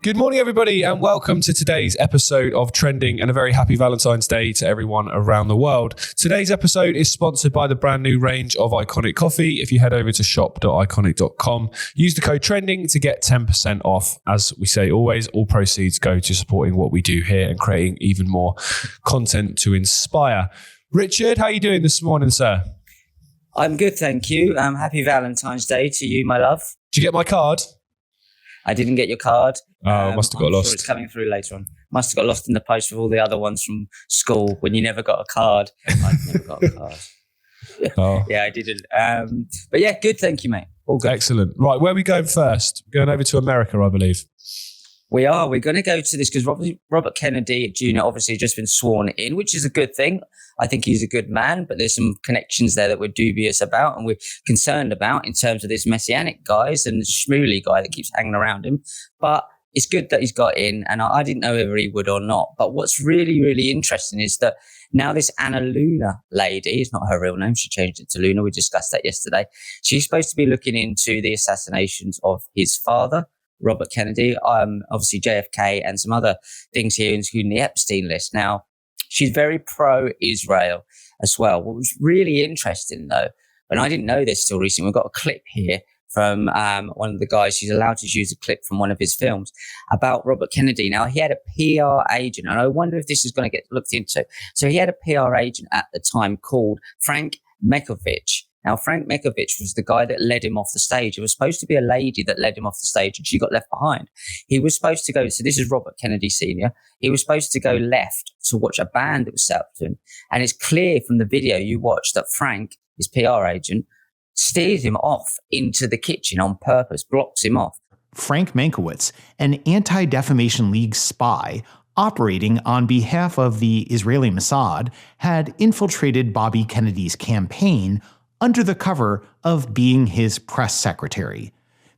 Good morning, everybody, and welcome to today's episode of Trending, and a very happy Valentine's Day to everyone around the world. Today's episode is sponsored by the brand new range of Ickonic coffee. If you head over to shop.ickonic.com, use the code TRENDING to get 10% off. As we say always, all proceeds go to supporting what we do here and creating even more content to inspire. Richard, how are you doing this morning, sir? I'm good, thank you. Happy Valentine's Day to you, my love. Did you get my card? I didn't get your card. Oh, must have got lost. Sure it's coming through later on. Must have got lost in the post with all the other ones from school when you never got a card. I never got a card. Oh. Yeah, I didn't. But yeah, good, thank you, mate. All good. Excellent. Right, where are we going first? We're going over to America, I believe. We are. We're going to go to this because Robert Kennedy Jr. obviously just been sworn in, which is a good thing. I think he's a good man, but there's some connections there that we're dubious about and we're concerned about in terms of this messianic guys and the schmooly guy that keeps hanging around him. But it's good that he's got in, and I didn't know whether he would or not. But what's really, really interesting is that now this Anna Luna lady, it's not her real name, she changed it to Luna, we discussed that yesterday. She's supposed to be looking into the assassinations of his father, Robert Kennedy, obviously JFK, and some other things here, including the Epstein list. Now, she's very pro-Israel as well. What was really interesting, though, and I didn't know this till recently, we've got a clip here from one of the guys. She's allowed to use a clip from one of his films about Robert Kennedy. Now, he had a PR agent, and I wonder if this is going to get looked into. So he had a PR agent at the time called Frank Mekovich. Now, Frank Mekovich was the guy that led him off the stage. It was supposed to be a lady that led him off the stage, and she got left behind. He was supposed to go, so this is Robert Kennedy Sr. He was supposed to go left to watch a band that was set up to him. And it's clear from the video you watched that Frank, his PR agent, steers him off into the kitchen on purpose, blocks him off. Frank Mankiewicz, an anti-defamation league spy operating on behalf of the Israeli Mossad, had infiltrated Bobby Kennedy's campaign under the cover of being his press secretary.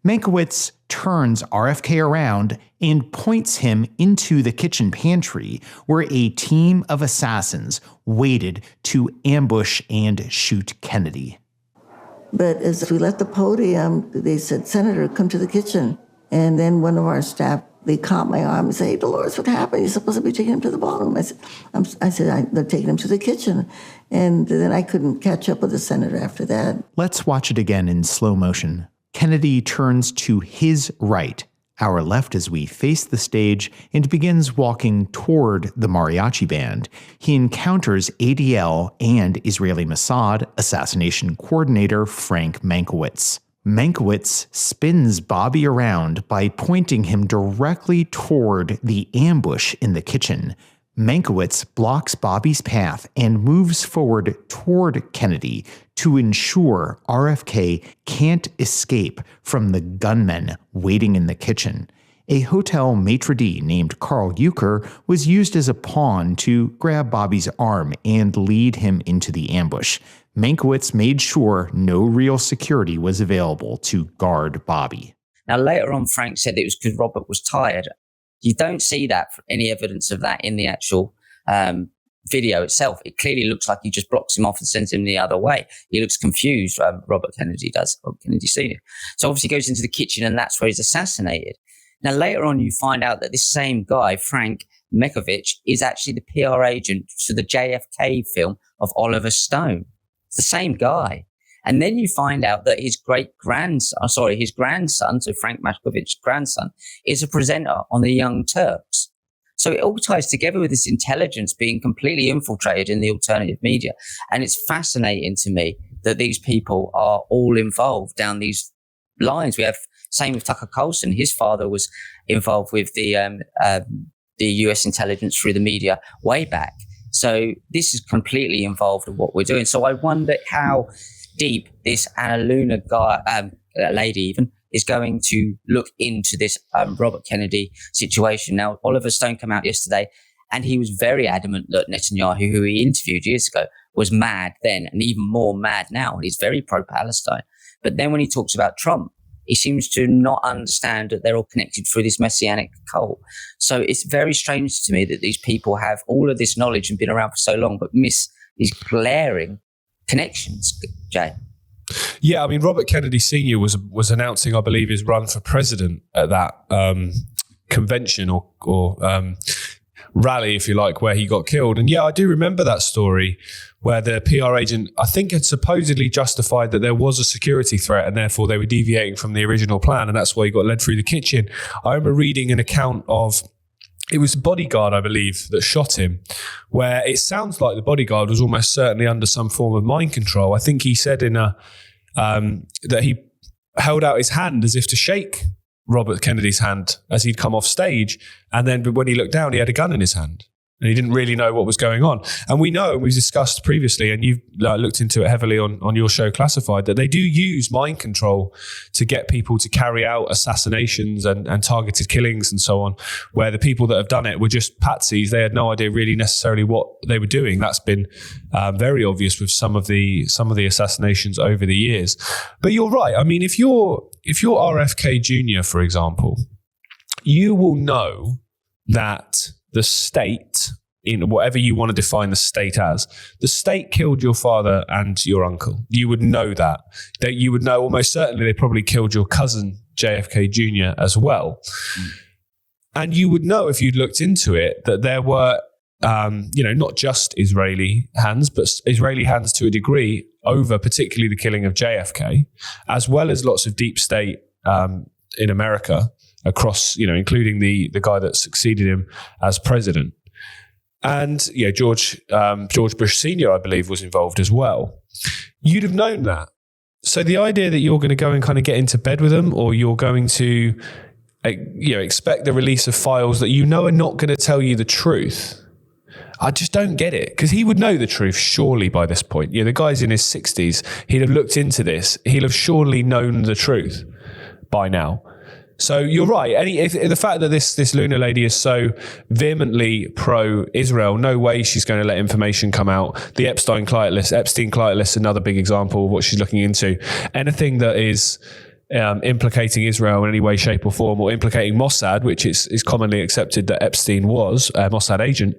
Mankiewicz turns RFK around and points him into the kitchen pantry where a team of assassins waited to ambush and shoot Kennedy. But as we left the podium, they said, "Senator, come to the kitchen." And then one of our staff, they caught my arm and said, "Hey, Dolores, what happened? You're supposed to be taking him to the ballroom." I said, they're taking him to the kitchen. And then I couldn't catch up with the senator after that. Let's watch it again in slow motion. Kennedy turns to his right, our left, as we face the stage, and begins walking toward the mariachi band. He encounters ADL and Israeli Mossad assassination coordinator Frank Mankiewicz. Mankiewicz spins Bobby around by pointing him directly toward the ambush in the kitchen. Mankiewicz blocks Bobby's path and moves forward toward Kennedy to ensure RFK can't escape from the gunmen waiting in the kitchen. A hotel maitre d' named Carl Euchre was used as a pawn to grab Bobby's arm and lead him into the ambush. Mankiewicz made sure no real security was available to guard Bobby. Now, later on, Frank said it was because Robert was tired. You don't see that, any evidence of that in the actual video itself. It clearly looks like he just blocks him off and sends him the other way. He looks confused, Robert Kennedy does, Robert Kennedy Sr. So obviously he goes into the kitchen and that's where he's assassinated. Now, later on, you find out that this same guy, Frank Mekovich, is actually the PR agent to the JFK film of Oliver Stone. It's the same guy. And then you find out that his grandson, so Frank Mekovich's grandson, is a presenter on the Young Turks. So it all ties together with this intelligence being completely infiltrated in the alternative media. And it's fascinating to me that these people are all involved down these lines. We have same with Tucker Carlson. His father was involved with the US intelligence through the media way back. So this is completely involved in what we're doing. So I wonder how deep this Anna Luna guy, lady even, is going to look into this Robert Kennedy situation. Now, Oliver Stone came out yesterday and he was very adamant that Netanyahu, who he interviewed years ago, was mad then and even more mad now. And he's very pro-Palestine. But then when he talks about Trump, he seems to not understand that they're all connected through this messianic cult. So it's very strange to me that these people have all of this knowledge and been around for so long, but miss these glaring connections, Jay. Yeah, I mean, Robert Kennedy Sr. was announcing, I believe, his run for president at that convention or rally, if you like, where he got killed. And yeah, I do remember that story where the PR agent, I think, had supposedly justified that there was a security threat and therefore they were deviating from the original plan, and that's why he got led through the kitchen. I remember reading an account of, it was the bodyguard, I believe, that shot him, where it sounds like the bodyguard was almost certainly under some form of mind control. I think he said that he held out his hand as if to shake Robert Kennedy's hand as he'd come off stage. And then when he looked down, he had a gun in his hand. And he didn't really know what was going on. And we know, we've discussed previously, and you've looked into it heavily on your show Classified, that they do use mind control to get people to carry out assassinations and targeted killings and so on, where the people that have done it were just patsies. They had no idea really necessarily what they were doing. That's been very obvious with some of the assassinations over the years. But you're right. I mean, if you're RFK Jr., for example, you will know that the state, in whatever you want to define the state as, the state killed your father and your uncle. You would know that. That you would know almost certainly they probably killed your cousin, JFK Jr. as well. And you would know, if you'd looked into it, that there were, not just Israeli hands, but Israeli hands to a degree over particularly the killing of JFK, as well as lots of deep state in America, across, including the guy that succeeded him as president. And George Bush Sr., I believe, was involved as well. You'd have known that. So the idea that you're going to go and kind of get into bed with them, or you're going to expect the release of files that are not going to tell you the truth, I just don't get it. Because he would know the truth surely by this point. The guy's in his 60s. He'd have looked into this. He'll have surely known the truth by now. So you're right. The fact that this Luna lady is so vehemently pro-Israel, no way she's going to let information come out. The Epstein client list, another big example of what she's looking into. Anything that is implicating Israel in any way, shape or form, or implicating Mossad, which is commonly accepted that Epstein was a Mossad agent,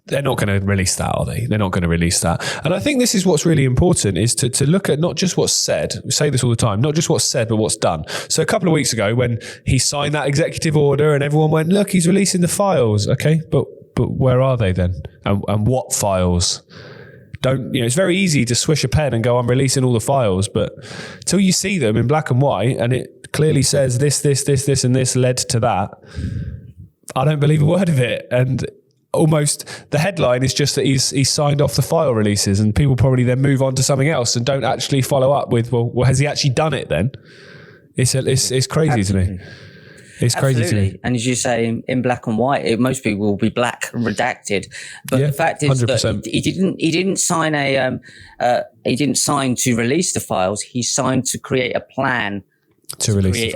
they're not going to release that, are they? They're not going to release that. And I think this is what's really important, is to look at not just what's said. We say this all the time, not just what's said, but what's done. So a couple of weeks ago, when he signed that executive order and everyone went, look, he's releasing the files. Okay, but where are they then? And what files? It's very easy to swish a pen and go, I'm releasing all the files, but till you see them in black and white and it clearly says this, and this led to that, I don't believe a word of it. And almost the headline is just that he's signed off the file releases, and people probably then move on to something else and don't actually follow up with, well, has he actually done it then? It's crazy Absolutely. To me. It's crazy Absolutely. to me. And as you say, in black and white, most people will be black redacted. But the fact is 100%. That he didn't sign to release the files. He signed to create a plan to release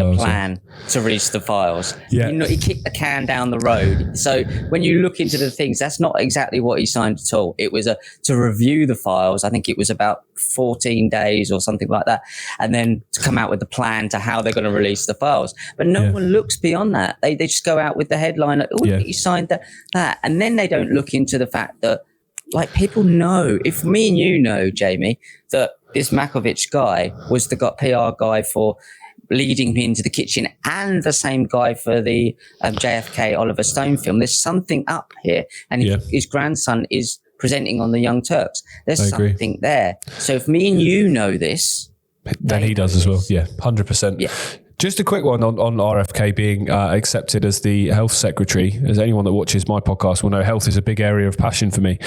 the files. Yeah. He kicked the can down the road. So when you look into the things, that's not exactly what he signed at all. It was to review the files. I think it was about 14 days or something like that. And then to come out with the plan to how they're going to release the files. But no one looks beyond that. They just go out with the headline, you signed that. And then they don't look into the fact that, people know, if me and you know, Jaymie, that this Makovich guy was the PR guy for leading me into the kitchen, and the same guy for the JFK Oliver Stone film. There's something up here, and his grandson is presenting on the Young Turks. There's something there. So if me and you know this, then he does as well. Yeah, 100%. Yeah. Just a quick one on RFK being accepted as the health secretary. As anyone that watches my podcast will know, health is a big area of passion for me.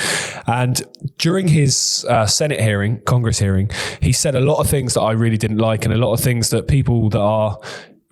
And during his Congress hearing, he said a lot of things that I really didn't like, and a lot of things that people that are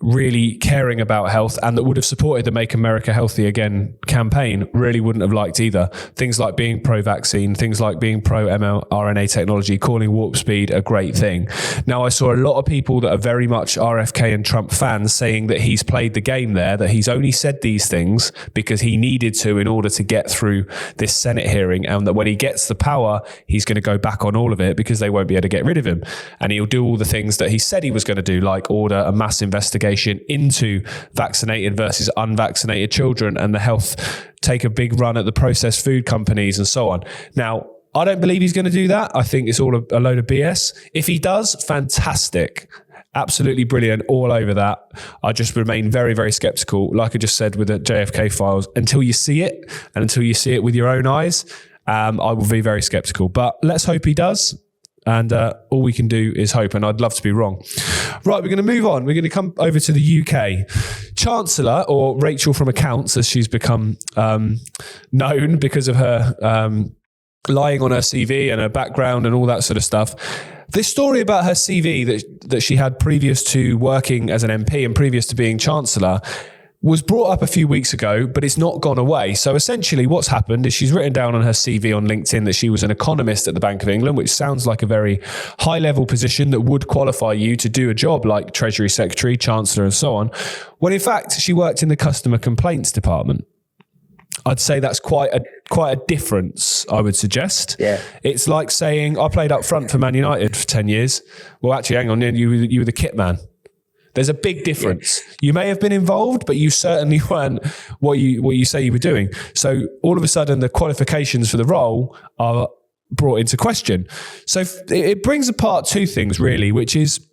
really caring about health and that would have supported the Make America Healthy Again campaign really wouldn't have liked either. Things like being pro-vaccine, things like being pro-mRNA technology, calling warp speed a great thing. Now, I saw a lot of people that are very much RFK and Trump fans saying that he's played the game there, that he's only said these things because he needed to in order to get through this Senate hearing, and that when he gets the power, he's going to go back on all of it because they won't be able to get rid of him. And he'll do all the things that he said he was going to do, like order a mass investigation into vaccinated versus unvaccinated children, and the health, take a big run at the processed food companies and so on. Now, I don't believe he's going to do that. I think it's all a load of BS. If he does, fantastic. Absolutely brilliant, all over that. I just remain very, very skeptical. Like I just said with the JFK files, until you see it and until you see it with your own eyes, I will be very skeptical. But let's hope he does. And all we can do is hope, and I'd love to be wrong. Right, we're going to move on. We're going to come over to the UK. Chancellor, or Rachel from Accounts, as she's become known because of her lying on her CV and her background and all that sort of stuff. This story about her CV that she had previous to working as an MP and previous to being Chancellor was brought up a few weeks ago, but it's not gone away. So essentially what's happened is she's written down on her CV on LinkedIn that she was an economist at the Bank of England, which sounds like a very high-level position that would qualify you to do a job like Treasury Secretary, Chancellor, and so on. When in fact, she worked in the Customer Complaints Department. I'd say that's quite a difference, I would suggest. Yeah. It's like saying, I played up front for Man United for 10 years. Well, actually, hang on, you were the kit man. There's a big difference. Yeah. You may have been involved, but you certainly weren't what you say you were doing. So all of a sudden, the qualifications for the role are brought into question. So it brings apart two things, really, which is,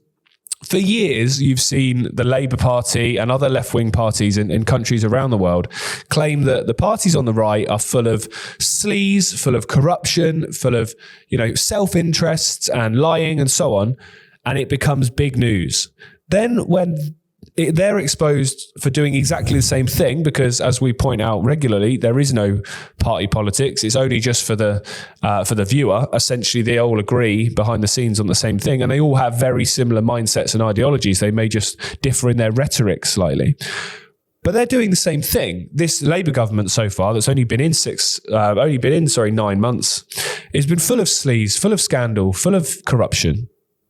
for years, you've seen the Labour Party and other left-wing parties in countries around the world claim that the parties on the right are full of sleaze, full of corruption, full of, self-interests and lying and so on, and it becomes big news. Then when they're exposed for doing exactly the same thing, because as we point out regularly, there is no party politics. It's only just for the viewer. Essentially, they all agree behind the scenes on the same thing, and they all have very similar mindsets and ideologies. They may just differ in their rhetoric slightly, but they're doing the same thing. This Labour government so far, that's only been in 9 months, has been full of sleaze, full of scandal, full of corruption.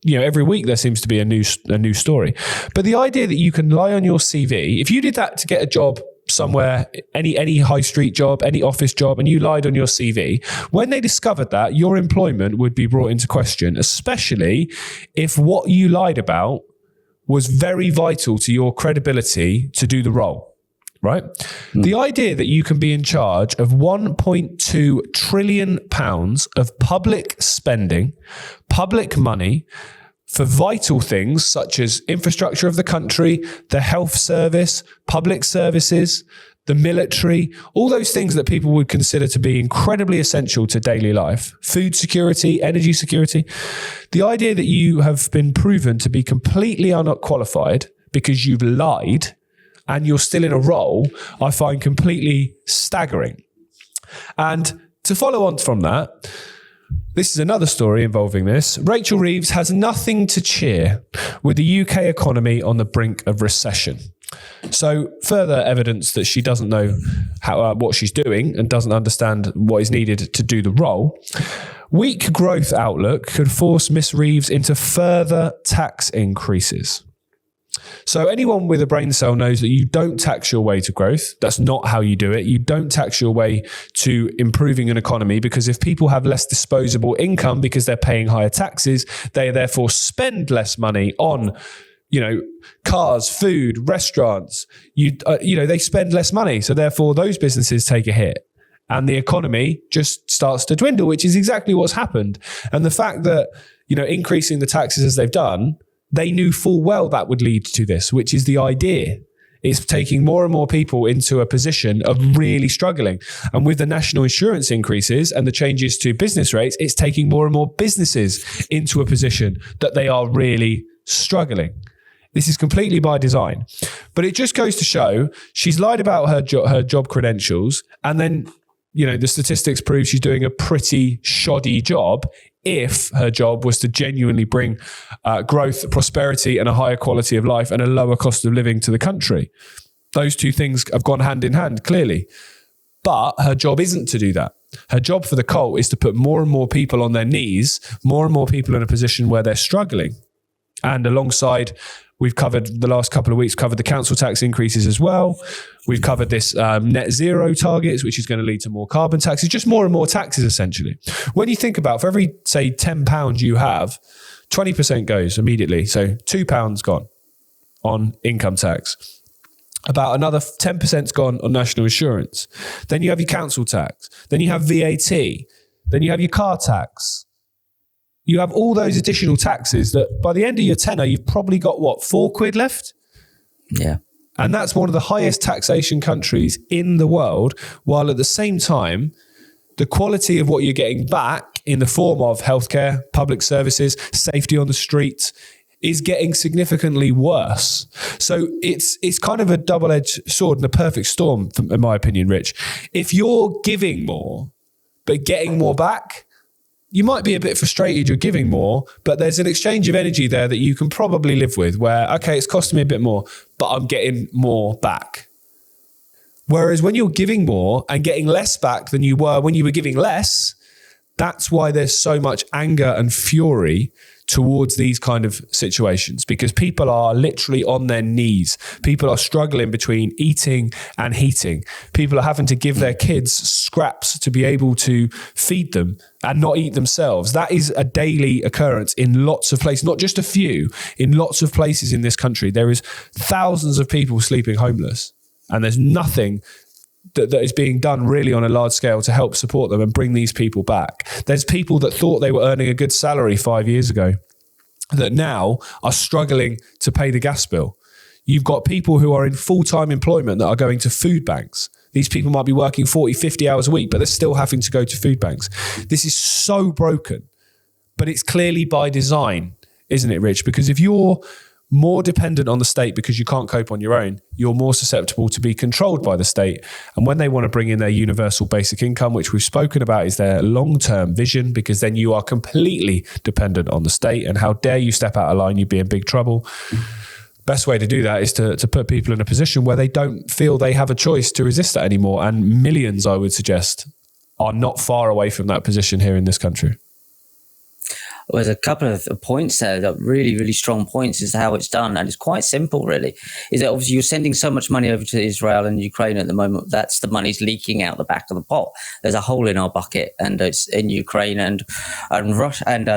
Every week there seems to be a new story. But the idea that you can lie on your CV, if you did that to get a job somewhere, any high street job, any office job, and you lied on your CV, when they discovered that, your employment would be brought into question, especially if what you lied about was very vital to your credibility to do the role. Right? The idea that you can be in charge of £1.2 trillion of public spending, public money for vital things such as infrastructure of the country, the health service, public services, the military, all those things that people would consider to be incredibly essential to daily life, food security, energy security. The idea that you have been proven to be completely unqualified because you've lied and you're still in a role, I find completely staggering. And to follow on from that, this is another story involving this. Rachel Reeves has nothing to cheer with the UK economy on the brink of recession. So further evidence that she doesn't know what she's doing and doesn't understand what is needed to do the role. Weak growth outlook could force Miss Reeves into further tax increases. So anyone with a brain cell knows that you don't tax your way to growth. That's not how you do it. You don't tax your way to improving an economy, because if people have less disposable income because they're paying higher taxes, they therefore spend less money on, cars, food, restaurants. They spend less money. So therefore those businesses take a hit and the economy just starts to dwindle, which is exactly what's happened. And the fact that, increasing the taxes as they've done, they knew full well that would lead to this, which is the idea. It's taking more and more people into a position of really struggling. And with the national insurance increases and the changes to business rates, it's taking more and more businesses into a position that they are really struggling. This is completely by design. But it just goes to show she's lied about her job credentials, and then, the statistics prove she's doing a pretty shoddy job if her job was to genuinely bring growth, prosperity, and a higher quality of life and a lower cost of living to the country. Those two things have gone hand in hand, clearly. But her job isn't to do that. Her job for the cult is to put more and more people on their knees, more and more people in a position where they're struggling. And alongside, we've covered the last couple of weeks, covered the council tax increases as well. We've covered this net zero targets, which is going to lead to more carbon taxes, just more and more taxes, essentially. When you think about, for every, say, £10 you have, 20% goes immediately. So £2 gone on income tax. About another 10%'s gone on national insurance. Then you have your council tax. Then you have VAT. Then you have your car tax. You have all those additional taxes that by the end of your tenure, you've probably got what, £4 left? Yeah. And that's one of the highest taxation countries in the world, while at the same time, the quality of what you're getting back in the form of healthcare, public services, safety on the streets is getting significantly worse. So it's kind of a double-edged sword and a perfect storm, in my opinion, Rich. If you're giving more, but getting more back, you might be a bit frustrated you're giving more, but there's an exchange of energy there that you can probably live with where, okay, it's costing me a bit more, but I'm getting more back. Whereas when you're giving more and getting less back than you were when you were giving less, that's why there's so much anger and fury towards these kind of situations, because people are literally on their knees. People are struggling between eating and heating. People are having to give their kids scraps to be able to feed them and not eat themselves. That is a daily occurrence in lots of places, not just a few, in lots of places in this country. There is thousands of people sleeping homeless, and there's nothing that is being done really on a large scale to help support them and bring these people back. There's people that thought they were earning a good salary 5 years ago that now are struggling to pay the gas bill. You've got people who are in full-time employment that are going to food banks. These people might be working 40, 50 hours a week, but they're still having to go to food banks. This is so broken, but it's clearly by design, isn't it, Rich? Because if you're more dependent on the state because you can't cope on your own, you're more susceptible to be controlled by the state. And when they want to bring in their universal basic income, which we've spoken about is their long-term vision, because then you are completely dependent on the state. And how dare you step out of line, you'd be in big trouble. Best way to do that is to put people in a position where they don't feel they have a choice to resist that anymore. And millions, I would suggest, are not far away from that position here in this country. Well, there's a couple of points there that really, really strong points is how it's done. And it's quite simple, really. Is that obviously you're sending so much money over to Israel and Ukraine at the moment. That's the money's leaking out the back of the pot. There's a hole in our bucket, and it's in Ukraine and Russia and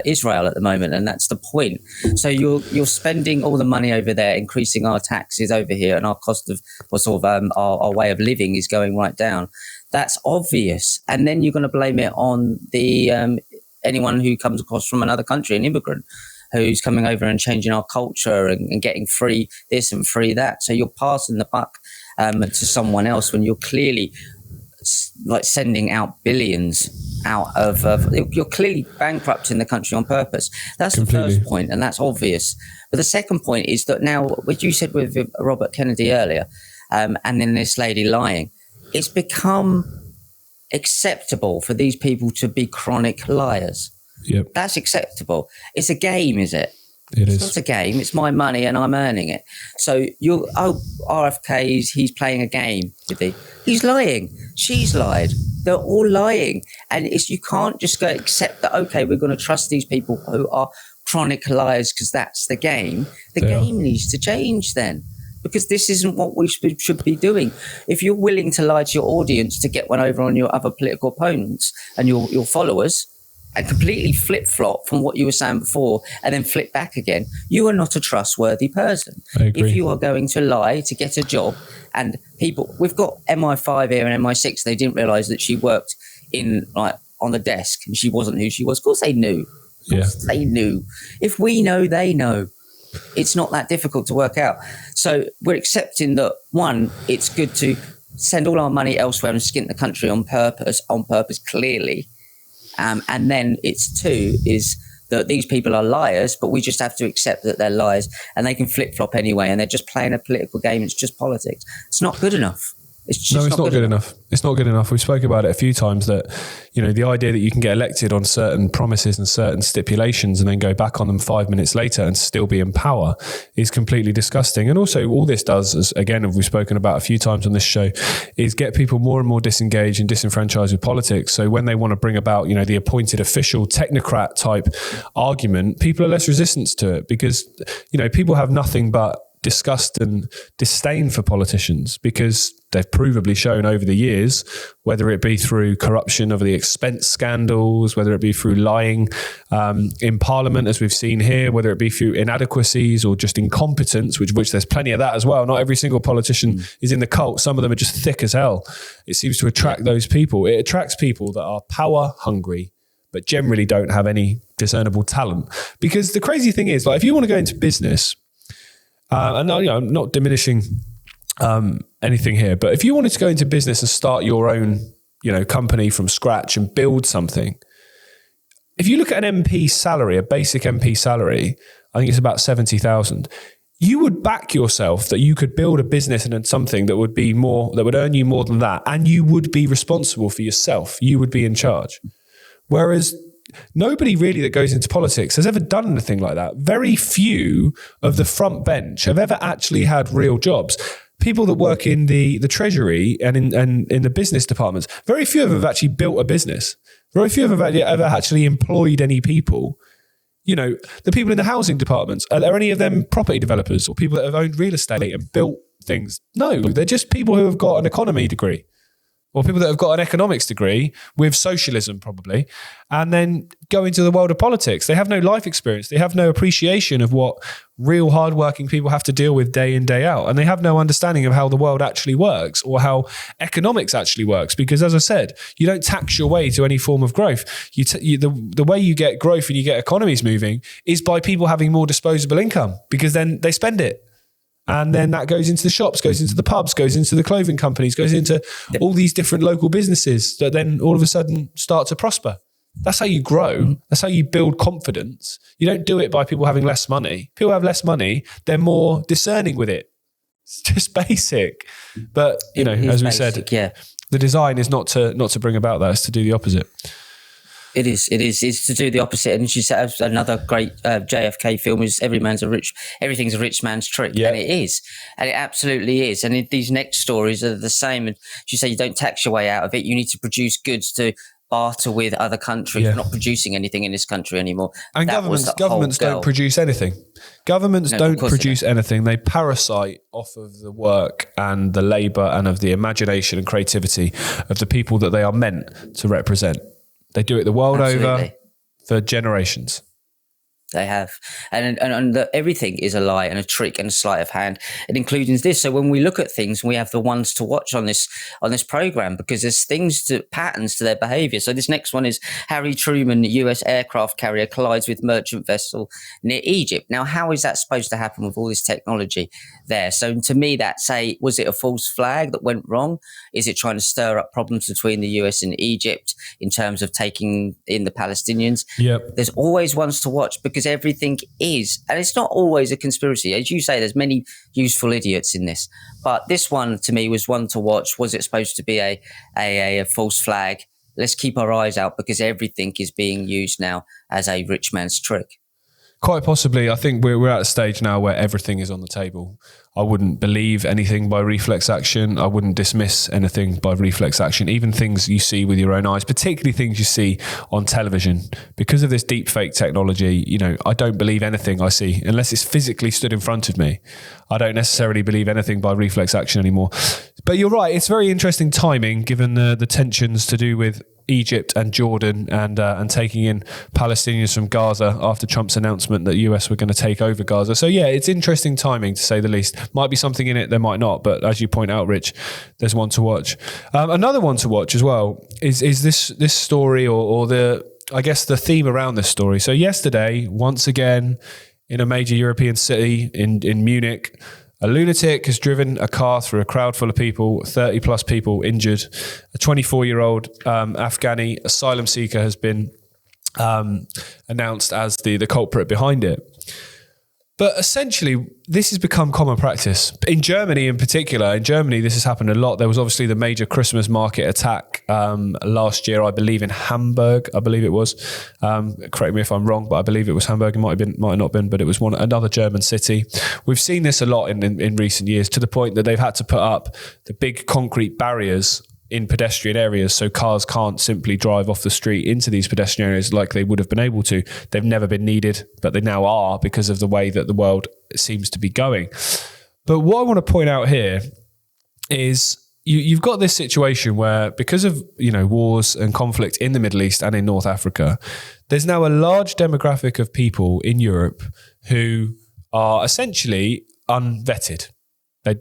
Israel at the moment. And that's the point. So you're spending all the money over there, increasing our taxes over here, and our cost of our way of living is going right down. That's obvious. And then you're going to blame it on the anyone who comes across from another country, an immigrant who's coming over and changing our culture and getting free this and free that. So you're passing the buck to someone else when you're clearly like sending out billions out of you're clearly bankrupting the country on purpose. That's completely. The first point, and that's obvious. But the second point is that now, what you said with Robert Kennedy earlier, and then this lady lying, it's become acceptable for these people to be chronic liars. Yep. That's acceptable. It's a game, is it? It's not a game. It's my money and I'm earning it. So RFK, he's playing a game with it. He's lying. She's lied. They're all lying. And you can't just go accept that, okay, we're going to trust these people who are chronic liars because that's the game. The game needs to change then. Because this isn't what we should be doing. If you're willing to lie to your audience to get one over on your other political opponents and your followers and completely flip-flop from what you were saying before and then flip back again, you are not a trustworthy person. I agree. If you are going to lie to get a job, and people, we've got MI5 here and MI6, they didn't realise that she worked on the desk and she wasn't who she was. Of course they knew. They knew. If we know, they know. It's not that difficult to work out. So we're accepting that, one, it's good to send all our money elsewhere and skint the country on purpose clearly. And then it's two, is that these people are liars, but we just have to accept that they're liars and they can flip-flop anyway and they're just playing a political game. It's just politics. It's not good enough. It's not good enough. It's not good enough. We've spoken about it a few times that, the idea that you can get elected on certain promises and certain stipulations and then go back on them 5 minutes later and still be in power is completely disgusting. And also all this does, as again, we've spoken about a few times on this show, is get people more and more disengaged and disenfranchised with politics. So when they want to bring about, the appointed official technocrat type argument, people are less resistant to it because, people have nothing but disgust and disdain for politicians because they've provably shown over the years, whether it be through corruption over the expense scandals, whether it be through lying in Parliament, as we've seen here, whether it be through inadequacies or just incompetence, which there's plenty of that as well. Not every single politician is in the cult. Some of them are just thick as hell. It seems to attract those people. It attracts people that are power hungry, but generally don't have any discernible talent. Because the crazy thing is, like, if you want to go into business, and I'm not diminishing anything here, but if you wanted to go into business and start your own, company from scratch and build something, if you look at an MP salary, a basic MP salary, I think it's about 70,000. You would back yourself that you could build a business and something that would earn you more than that, and you would be responsible for yourself. You would be in charge. Whereas nobody really that goes into politics has ever done anything like that. Very few of the front bench have ever actually had real jobs. People that work in the treasury and in the business departments, very few of them have actually built a business. Very few of them have ever actually employed any people. The people in the housing departments, are there any of them property developers or people that have owned real estate and built things? No, they're just people who have got an economy degree. Or people that have got an economics degree with socialism probably, and then go into the world of politics. They have no life experience. They have no appreciation of what real hardworking people have to deal with day in, day out. And they have no understanding of how the world actually works or how economics actually works. Because as I said, you don't tax your way to any form of growth. The way you get growth and you get economies moving is by people having more disposable income, because then they spend it. And then that goes into the shops, goes into the pubs, goes into the clothing companies, goes into all these different local businesses that then all of a sudden start to prosper. That's how you grow. That's how you build confidence. You don't do it by people having less money. People have less money, they're more discerning with it. It's just basic. But, as we said, the design is not to bring about that, it's to do the opposite. It is. It's to do the opposite. And she said another great JFK film is everything's a rich man's trick. Yeah. And it is. And it absolutely is. And these next stories are the same. And she said you don't tax your way out of it. You need to produce goods to barter with other countries. You're not producing anything in this country anymore. And governments don't produce anything. Governments don't produce anything. They parasite off of the work and the labour and of the imagination and creativity of the people that they are meant to represent. They do it the world over for generations. They have. And everything is a lie and a trick and a sleight of hand, and including this. So when we look at things, we have the ones to watch on this program, because there's patterns to their behavior. So this next one is Harry Truman, US aircraft carrier, collides with merchant vessel near Egypt. Now, how is that supposed to happen with all this technology there? So to me, was it a false flag that went wrong? Is it trying to stir up problems between the US and Egypt in terms of taking in the Palestinians? Yep. There's always ones to watch, because everything is, and it's not always a conspiracy. As you say, there's many useful idiots in this, but this one to me was one to watch. Was it supposed to be a false flag? Let's keep our eyes out, because everything is being used now as a rich man's trick. Quite possibly. I think we're at a stage now where everything is on the table. I wouldn't believe anything by reflex action. I wouldn't dismiss anything by reflex action. Even things you see with your own eyes, particularly things you see on television. Because of this deep fake technology, I don't believe anything I see unless it's physically stood in front of me. I don't necessarily believe anything by reflex action anymore. But you're right. It's very interesting timing, given the tensions to do with Egypt and Jordan and taking in Palestinians from Gaza after Trump's announcement that US were going to take over Gaza. So yeah, it's interesting timing, to say the least. Might be something in it, there might not, but as you point out, Rich, there's one to watch. Another one to watch as well is this story or the theme around this story. So yesterday, once again, in a major European city in Munich, a lunatic has driven a car through a crowd full of people, 30 plus people injured. A 24-year-old Afghani asylum seeker has been announced as the culprit behind it. But essentially, this has become common practice. In Germany in particular, this has happened a lot. There was obviously the major Christmas market attack last year, I believe in Hamburg, I believe it was. Correct me if I'm wrong, but I believe it was Hamburg. It might have not been, but it was another German city. We've seen this a lot in recent years, to the point that they've had to put up the big concrete barriers in pedestrian areas so cars can't simply drive off the street into these pedestrian areas like they would have been able to. They've never been needed, but they now are, because of the way that the world seems to be going. But what I want to point out here is you've got this situation where, because of wars and conflict in the Middle East and in North Africa, there's now a large demographic of people in Europe who are essentially unvetted.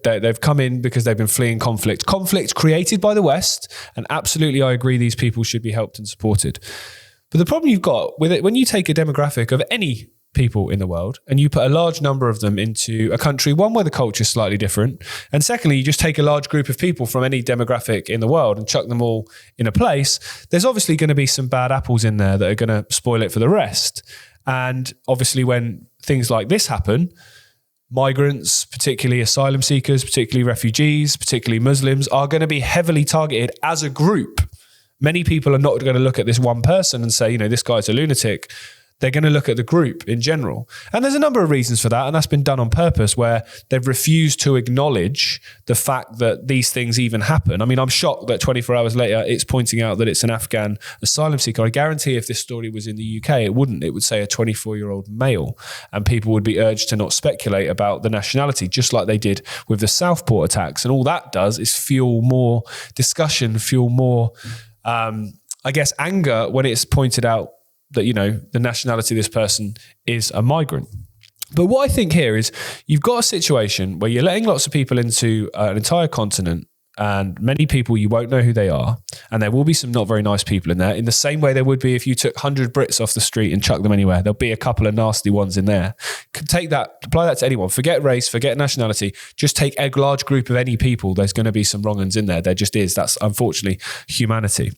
They've come in because they've been fleeing conflict created by the West. And absolutely, I agree, these people should be helped and supported. But the problem you've got with it, when you take a demographic of any people in the world and you put a large number of them into a country, one where the culture is slightly different, and secondly, you just take a large group of people from any demographic in the world and chuck them all in a place, there's obviously going to be some bad apples in there that are going to spoil it for the rest. And obviously when things like this happen, migrants, particularly asylum seekers, particularly refugees, particularly Muslims, are going to be heavily targeted as a group. Many people are not going to look at this one person and say, this guy's a lunatic. They're going to look at the group in general. And there's a number of reasons for that. And that's been done on purpose, where they've refused to acknowledge the fact that these things even happen. I mean, I'm shocked that 24 hours later, it's pointing out that it's an Afghan asylum seeker. I guarantee if this story was in the UK, it wouldn't. It would say a 24-year-old male, and people would be urged to not speculate about the nationality, just like they did with the Southport attacks. And all that does is fuel more discussion, fuel more, anger when it's pointed out that, the nationality of this person is a migrant. But what I think here is you've got a situation where you're letting lots of people into an entire continent, and many people you won't know who they are, and there will be some not very nice people in there, in the same way there would be if you took 100 Brits off the street and chucked them anywhere. There'll be a couple of nasty ones in there. Take that, apply that to anyone. Forget race, forget nationality. Just take a large group of any people. There's going to be some wrong uns in there. There just is. That's unfortunately humanity.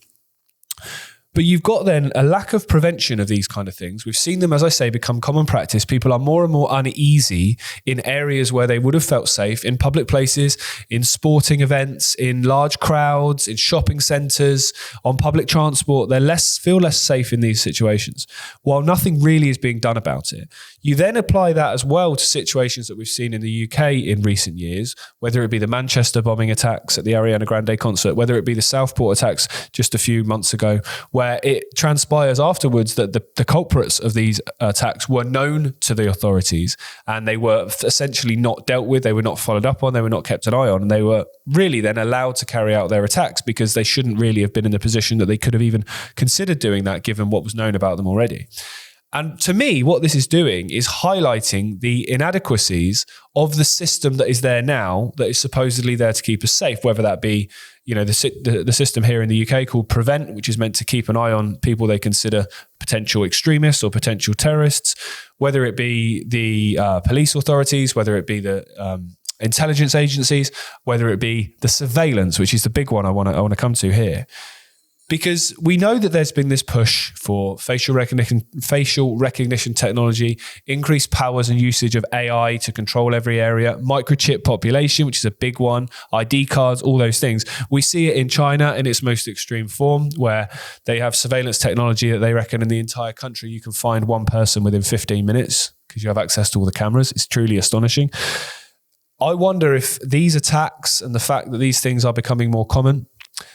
But you've got then a lack of prevention of these kind of things. We've seen them, as I say, become common practice. People are more and more uneasy in areas where they would have felt safe, in public places, in sporting events, in large crowds, in shopping centres, on public transport. They feel less safe in these situations, while nothing really is being done about it. You then apply that as well to situations that we've seen in the UK in recent years, whether it be the Manchester bombing attacks at the Ariana Grande concert, whether it be the Southport attacks just a few months ago, where it transpires afterwards that the culprits of these attacks were known to the authorities, and they were essentially not dealt with. They were not followed up on. They were not kept an eye on. And they were really then allowed to carry out their attacks because they shouldn't really have been in the position that they could have even considered doing that, given what was known about them already. And to me, what this is doing is highlighting the inadequacies of the system that is there now, that is supposedly there to keep us safe, whether that be, the system here in the UK called Prevent, which is meant to keep an eye on people they consider potential extremists or potential terrorists, whether it be the police authorities, whether it be the intelligence agencies, whether it be the surveillance, which is the big one I want to come to here. Because we know that there's been this push for facial recognition technology, increased powers and usage of AI to control every area, microchip population, which is a big one, ID cards, all those things. We see it in China in its most extreme form, where they have surveillance technology that they reckon in the entire country you can find one person within 15 minutes because you have access to all the cameras. It's truly astonishing. I wonder if these attacks and the fact that these things are becoming more common,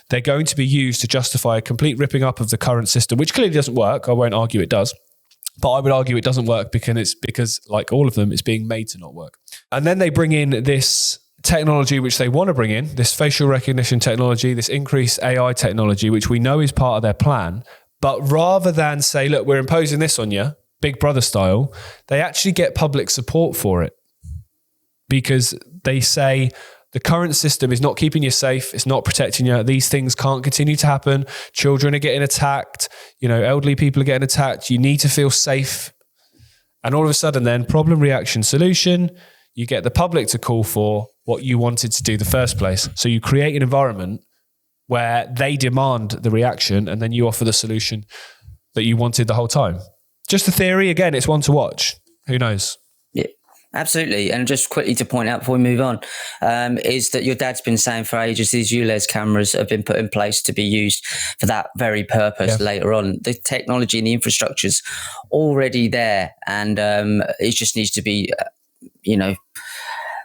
they're going to be used to justify a complete ripping up of the current system, which clearly doesn't work. I won't argue it does. But I would argue it doesn't work because like all of them, it's being made to not work. And then they bring in this technology which they want to bring in, this facial recognition technology, this increased AI technology, which we know is part of their plan. But rather than say, look, we're imposing this on you, Big Brother style, they actually get public support for it. Because they say, the current system is not keeping you safe. It's not protecting you. These things can't continue to happen. Children are getting attacked. Elderly people are getting attacked. You need to feel safe. And all of a sudden then, problem, reaction, solution, you get the public to call for what you wanted to do the first place. So you create an environment where they demand the reaction, and then you offer the solution that you wanted the whole time. Just a theory. Again, it's one to watch. Who knows? Yeah. Absolutely. And just quickly to point out before we move on, is that your dad's been saying for ages these ULEZ cameras have been put in place to be used for that very purpose later on. The technology and the infrastructure's already there, and it just needs to be,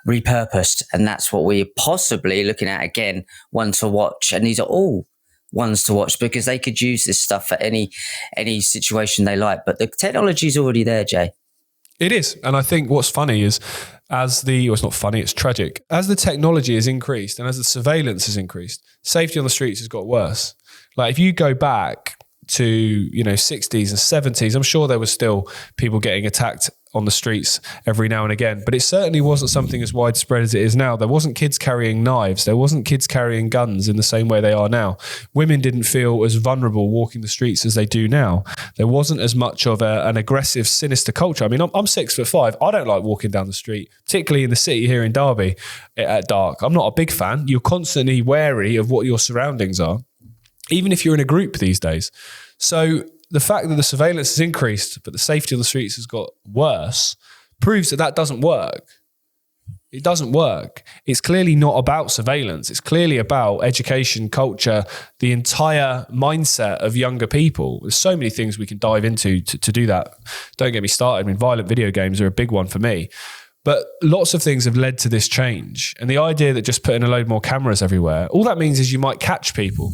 repurposed. And that's what we're possibly looking at again, one to watch. And these are all ones to watch because they could use this stuff for any situation they like. But the technology's already there, Jay. It is. And I think what's funny is it's not funny, it's tragic. As the technology has increased and as the surveillance has increased, safety on the streets has got worse. Like if you go back to, 60s and 70s, I'm sure there was still people getting attacked on the streets every now and again, but it certainly wasn't something as widespread as it is now. There wasn't kids carrying knives. There wasn't kids carrying guns in the same way they are now. Women didn't feel as vulnerable walking the streets as they do now. There wasn't as much of an aggressive, sinister culture. I mean, I'm 6'5". I don't like walking down the street, particularly in the city here in Derby at dark. I'm not a big fan. You're constantly wary of what your surroundings are, even if you're in a group these days. So the fact that the surveillance has increased, but the safety on the streets has got worse, proves that doesn't work. It doesn't work. It's clearly not about surveillance. It's clearly about education, culture, the entire mindset of younger people. There's so many things we can dive into to do that. Don't get me started. I mean, violent video games are a big one for me. But lots of things have led to this change. And the idea that just putting a load more cameras everywhere, all that means is you might catch people.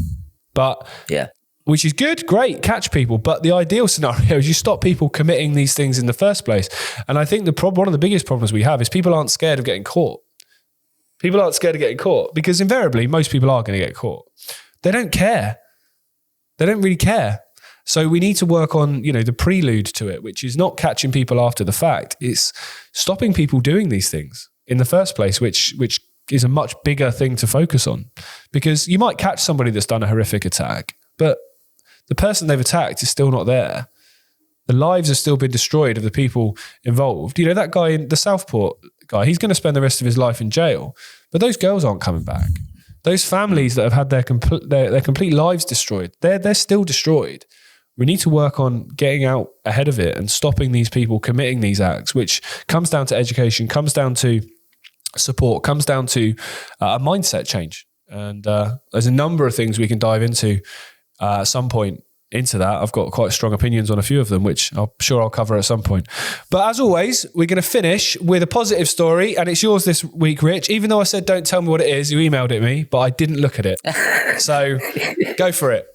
But yeah, which is good, great, catch people. But the ideal scenario is you stop people committing these things in the first place. And I think one of the biggest problems we have is people aren't scared of getting caught. People aren't scared of getting caught because invariably most people are going to get caught. They don't care. They don't really care. So we need to work on, the prelude to it, which is not catching people after the fact. It's stopping people doing these things in the first place, which is a much bigger thing to focus on. Because you might catch somebody that's done a horrific attack, but the person they've attacked is still not there. The lives have still been destroyed of the people involved. That guy in the Southport guy, he's going to spend the rest of his life in jail. But those girls aren't coming back. Those families that have had their complete lives destroyed, they're still destroyed. We need to work on getting out ahead of it and stopping these people committing these acts, which comes down to education, comes down to support, comes down to a mindset change. And there's a number of things we can dive into at some point into that. I've got quite strong opinions on a few of them, which I'm sure I'll cover at some point. But as always, we're going to finish with a positive story, and it's yours this week, Rich. Even though I said don't tell me what it is, you emailed it me, but I didn't look at it. So go for it.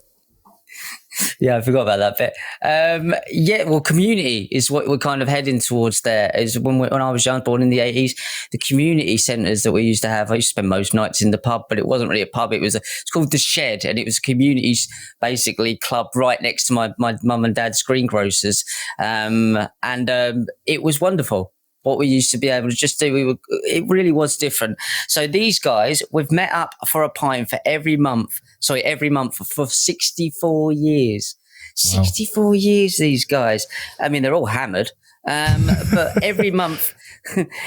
Yeah, I forgot about that bit. Well, community is what we're kind of heading towards there. Is when I was young, born in the 80s, the community centres that we used to have, I used to spend most nights in the pub, but it wasn't really a pub. It's called The Shed, and it was a community, basically, club right next to my mum and dad's greengrocers. It was wonderful. What we used to be able to just do, it really was different. So these guys, we've met up for a pint for every month for 64 years. Wow. 64 years, these guys. I mean, they're all hammered. But every month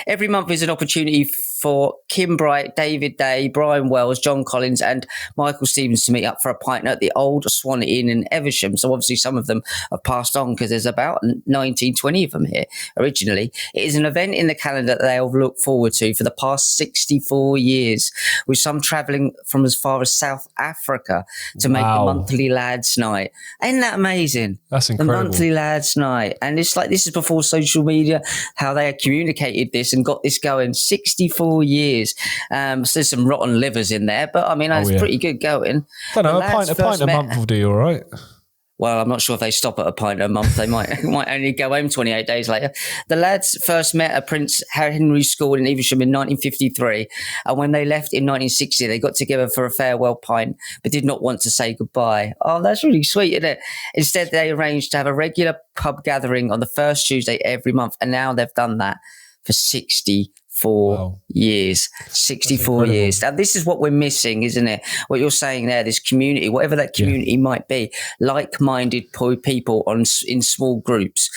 is an opportunity for Kim Bright, David Day, Brian Wells, John Collins and Michael Stevens to meet up for a pint at the Old Swan Inn in Evesham. So obviously some of them have passed on because there's about 19, 20 of them here originally. It is an event in the calendar that they'll look forward to for the past 64 years, with some travelling from as far as South Africa to make the monthly lads night. Isn't that amazing? That's incredible. The monthly lads night. And it's like, this is before social media, how they had communicated this and got this going. 64 years. So there's some rotten livers in there, but I mean, that's pretty good going. I don't know, a pint a month will do you all right. Well, I'm not sure if they stop at a pint a month. They might only go home 28 days later. The lads first met at Prince Henry School in Evesham in 1953. And when they left in 1960, they got together for a farewell pint, but did not want to say goodbye. Oh, that's really sweet, isn't it? Instead, they arranged to have a regular pub gathering on the first Tuesday every month. And now they've done that for 64 years. 64 years. Now, this is what we're missing, isn't it? What you're saying there, this community, whatever that community might be, like-minded people in small groups,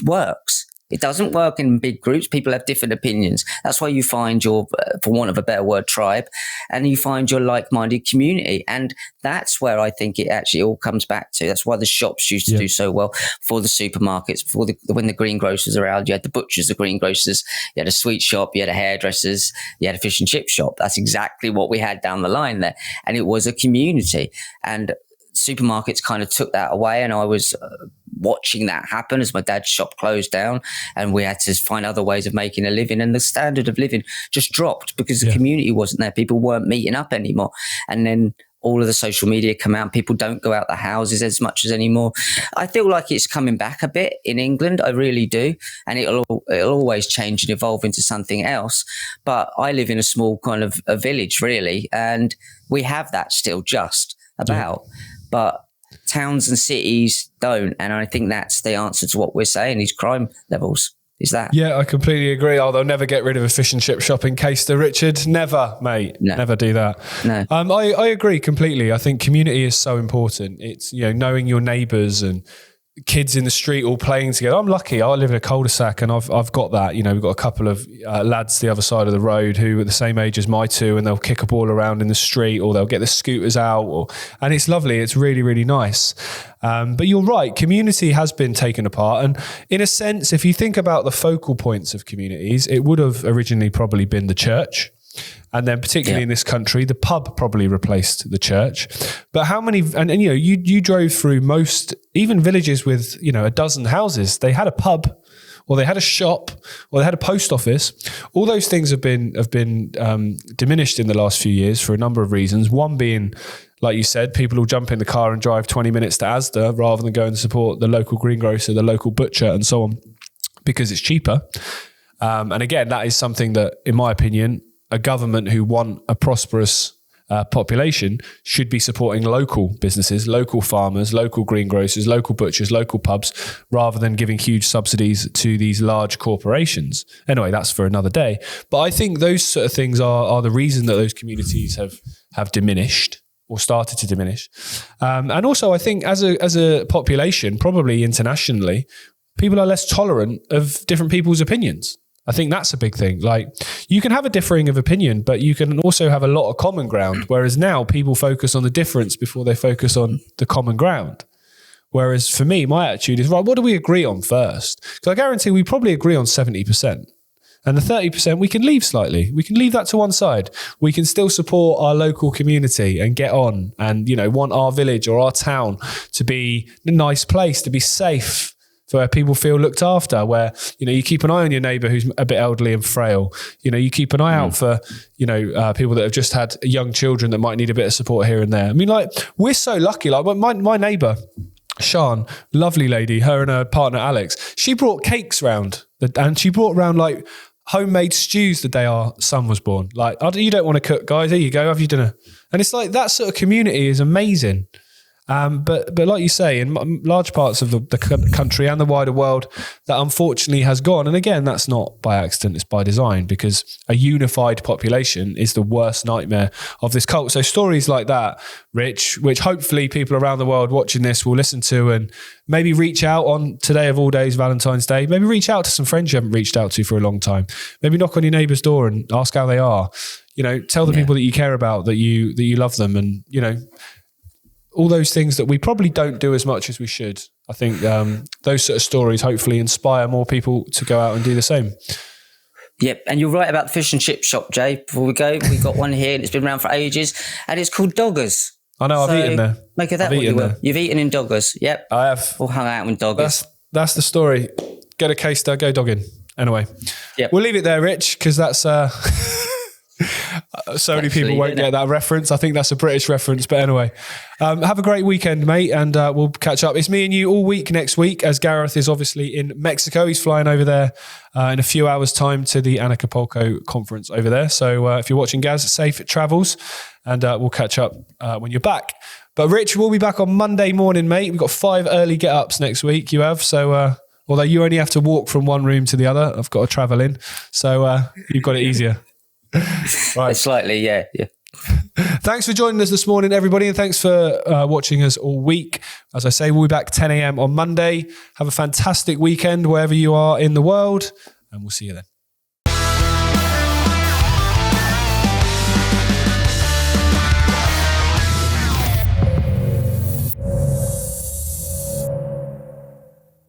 works. It doesn't work in big groups. People have different opinions. That's why you find your, for want of a better word, tribe, and you find your like-minded community. And that's where I think it actually all comes back to. That's why the shops used to do so well for the supermarkets, when the greengrocers are around. You had the butchers, the greengrocers, you had a sweet shop, you had a hairdressers, you had a fish and chip shop. That's exactly what we had down the line there. And it was a community. And supermarkets kind of took that away, and I was watching that happen as my dad's shop closed down, and we had to find other ways of making a living, and the standard of living just dropped because the community wasn't there. People weren't meeting up anymore. And then all of the social media come out. People don't go out the houses as much as anymore. I feel like it's coming back a bit in England. I really do. And it'll always change and evolve into something else. But I live in a small kind of a village, really, and we have that still just about. But towns and cities don't. And I think that's the answer to what we're saying, these crime levels. Is that? Yeah, I completely agree. They'll never get rid of a fish and chip shop in Caister, Richard. Never, mate. No. Never do that. No. I agree completely. I think community is so important. It's, knowing your neighbours and kids in the street all playing together. I'm lucky. I live in a cul-de-sac and I've got that. We've got a couple of lads the other side of the road who are the same age as my two, and they'll kick a ball around in the street, or they'll get the scooters out, and it's lovely. It's really, really nice. But you're right. Community has been taken apart. And in a sense, if you think about the focal points of communities, it would have originally probably been the church. And then particularly in this country, the pub probably replaced the church. But how many, and you drove through most, even villages with, a dozen houses, they had a pub, or they had a shop, or they had a post office. All those things have been diminished in the last few years for a number of reasons. One being, like you said, people will jump in the car and drive 20 minutes to Asda rather than go and support the local greengrocer, the local butcher, and so on, because it's cheaper. And again, that is something that, in my opinion, a government who want a prosperous population should be supporting local businesses, local farmers, local greengrocers, local butchers, local pubs, rather than giving huge subsidies to these large corporations. Anyway, that's for another day. But I think those sort of things are the reason that those communities have diminished or started to diminish. And also, I think as a population, probably internationally, people are less tolerant of different people's opinions. I think that's a big thing. Like, you can have a differing of opinion, but you can also have a lot of common ground. Whereas now people focus on the difference before they focus on the common ground. Whereas for me, my attitude is, right, what do we agree on first? Because I guarantee we probably agree on 70%. And the 30% we can leave slightly. We can leave that to one side. We can still support our local community and get on and, want our village or our town to be a nice place, to be safe, where people feel looked after, where, you keep an eye on your neighbour who's a bit elderly and frail. You keep an eye out for, people that have just had young children that might need a bit of support here and there. I mean, like, we're so lucky. Like, my neighbour, Sian, lovely lady, her and her partner, Alex, she brought cakes round, and she brought round, like, homemade stews the day our son was born. Like, you don't want to cook, guys, here you go, have your dinner. And it's like, that sort of community is amazing. But like you say, in large parts of the country and the wider world, that unfortunately has gone. And again, that's not by accident, it's by design, because a unified population is the worst nightmare of this cult. So stories like that, Rich, which hopefully people around the world watching this will listen to, and maybe reach out on today of all days, Valentine's Day, maybe reach out to some friends you haven't reached out to for a long time. Maybe knock on your neighbour's door and ask how they are. Tell the people that you care about that you love them, and, all those things that we probably don't do as much as we should. I think those sort of stories hopefully inspire more people to go out and do the same. Yep, and you're right about the fish and chip shop, Jay. Before we go, we've got one here and it's been around for ages, and it's called Doggers. I know, I've eaten there. Make of that what you will. You've eaten in Doggers, yep. I have. All hung out in Doggers. That's the story. Go to Caister, go dogging. Anyway, yep. We'll leave it there, Rich, because that's... so many people won't get that reference. I think that's a British reference, but anyway, have a great weekend, mate, and we'll catch up. It's me and you all week next week, as Gareth is obviously in Mexico. He's flying over there in a few hours' time to the Acapulco conference over there. So if you're watching, Gaz, safe travels, and we'll catch up when you're back. But Rich, we'll be back on Monday morning, mate. We've got 5 early get-ups next week, you have, so... although you only have to walk from one room to the other, I've got to travel in, so you've got it easier. Right. Slightly, yeah. Thanks for joining us this morning, everybody, and thanks for watching us all week. As I say, we'll be back 10 a.m. on Monday. Have a fantastic weekend wherever you are in the world, and we'll see you then.